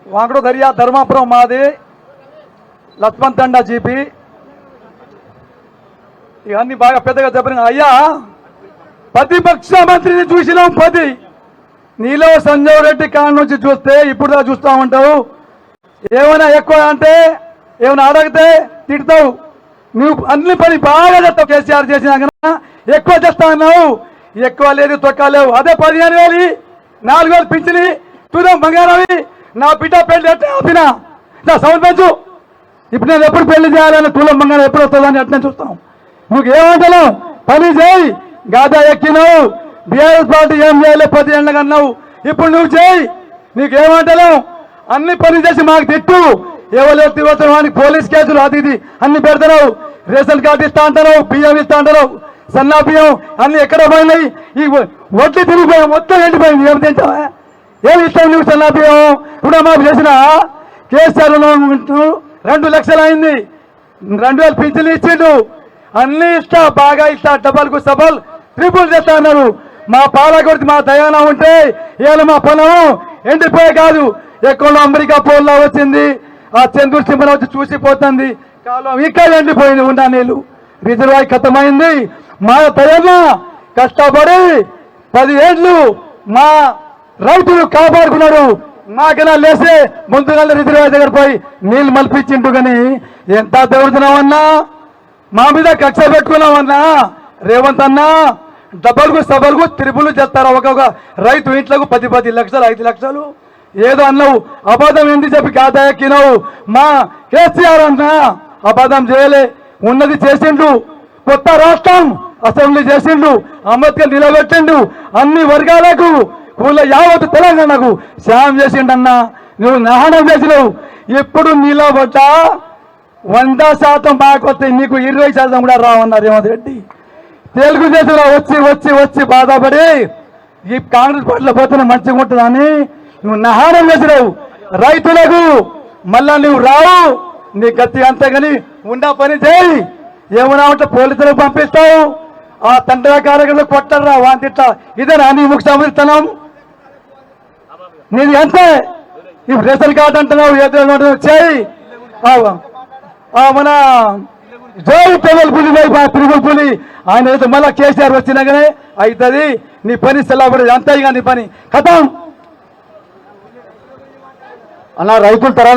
వాంకడు Darya Dharmapuram మాది, లక్ష్మణ్ తండా GP. ఇవన్నీ బాగా పెద్దగా చెప్పిన అయ్యా, ప్రతిపక్ష మంత్రిని చూసినాం 10. నీలో సంజయ్ రెడ్డి కాడ నుంచి చూస్తే ఇప్పుడు చూస్తా ఉంటావు. ఏమైనా ఎక్కువ అంటే ఏమైనా అడిగితే తిడతావు. నువ్వు అన్ని పని బాగా చేస్తావు. కేసీఆర్ చేసినాక ఎక్కువ చేస్తా అన్నావు. ఎక్కువ లేదు, తొక్క లేవు. అదే 15,000 4,000 పింఛని చూద్దాం బంగారవి. నా బిడ్డ పెళ్లి ఎట్లా ఆపినా నా సౌండ్ పెంచు. ఇప్పుడు నేను ఎప్పుడు పెళ్లి చేయాలని తులం బంగారం ఎప్పుడు వస్తుందని అట్లా చూస్తాం. నువ్వు ఏమంటావు? పని చేయి. గాదా ఎక్కినావు. బీఆర్ఎస్ పార్టీ ఏం చేయలే 10 ఏళ్ళకి అన్నావు. ఇప్పుడు నువ్వు చేయి. నీకేమంటావు? అన్ని పని చేసి మాకు తిట్టు. ఎవరు తిరుగుతానికి పోలీస్ కేసులు అది ఇది అన్ని పెడతావు. రేషన్ కార్డు ఇస్తా అంటారు, బియ్యం ఇస్తా అంటారు, సన్నా బియ్యం అన్ని ఎక్కడ పోయినాయి. ఈ వడ్లు తిరిగిపోయాం, మొత్తం ఎండిపోయింది. ఏమి తెచ్చావా? ఏమి ఇస్తావు నువ్వు సన్నా బియ్యం? ఇప్పుడు మాకు చేసిన కేసీఆర్ 2 లక్షలు అయింది. 2,000 పింఛన్లు ఇచ్చిండు. అన్ని ఇస్తా, బాగా ఇస్తా, డబల్కు సబల్ ట్రిపుల్ చేస్తా అన్నారు. మా పాలకొడికి మా దయాన ఉంటే ఇవాళ మా పొలం ఎండిపోయే కాదు, ఎక్కడో అమెరికా పోల్లా వచ్చింది. ఆ చంద్రుడు సింహన వచ్చి చూసిపోతుంది. కాలం ఇక్కడ ఎండిపోయింది. ఉండా నీళ్ళు రిజర్వాయర్ ఖతమైంది. మా దయాన కష్టపడి 10 ఏళ్ళు మా రైతులు కాపాడుకున్నారు. మాకైనా లేసే ముందుగా రిజర్వాయర్ దగ్గర పోయి నీళ్ళు మలిపించిండు. కానీ ఎంత దేవుడుతున్నామన్నా, మా మీద కక్ష పెట్టుకున్నామన్నా. రేవంత్ అన్నా డబ్బులకు సబలుకు త్రిపులు చేస్తారు. ఒక్కొక్క రైతు ఇంట్లకు 10 లక్షలు 5 లక్షలు ఏదో అన్నావు. అబద్ధం ఎందుకు చెప్పి ఖాతా ఎక్కినావు? మా కేసీఆర్ అన్నా అబద్ధం చేయలే, ఉన్నది చేసిండు. కొత్త రాష్ట్రం అసెంబ్లీ చేసిండు. అంబేద్కర్ నిలబెట్టిండు. అన్ని వర్గాలకు ఊళ్ళ యావత్ తెలంగాణకు సాయం చేసిండన్నా. నువ్వు నాహనం చేసినావు. ఎప్పుడు నిలబడ్డా 100% బాగా వస్తాయి, నీకు 20% కూడా రావన్నారు రేవంత్ రెడ్డి. తెలుగుదేశంలో వచ్చి వచ్చి వచ్చి బాధపడి ఈ కాంగ్రెస్ పార్టీలో పోతున్న మంచిగా ఉంటుందని నువ్వు నహారం చేసినావు. రైతులకు మళ్ళా నువ్వు రావు. నీ గతి అంతేగాని ఉన్న పని చేయి. ఏమన్నా ఉంటే పోలీసులకు పంపిస్తావు. ఆ తండ్రి కార్యక్రమాలు కొట్టరా వాంతిట్లా. ఇదేనా నీ ముఖ్యమంత్రితనం? నీది అంతే. ఇప్పుడు రేషన్ కార్డు అంటున్నావు, ఏదో చేయి. మన జై తెగల్పులి తిరుగుపులి ఆయన అయితే మళ్ళా కేసీఆర్ వచ్చినాకనే అవుతుంది. నీ పని సెలవుపడేది అంతే. నీ పని కథం అన్న. రైతులు తరాలు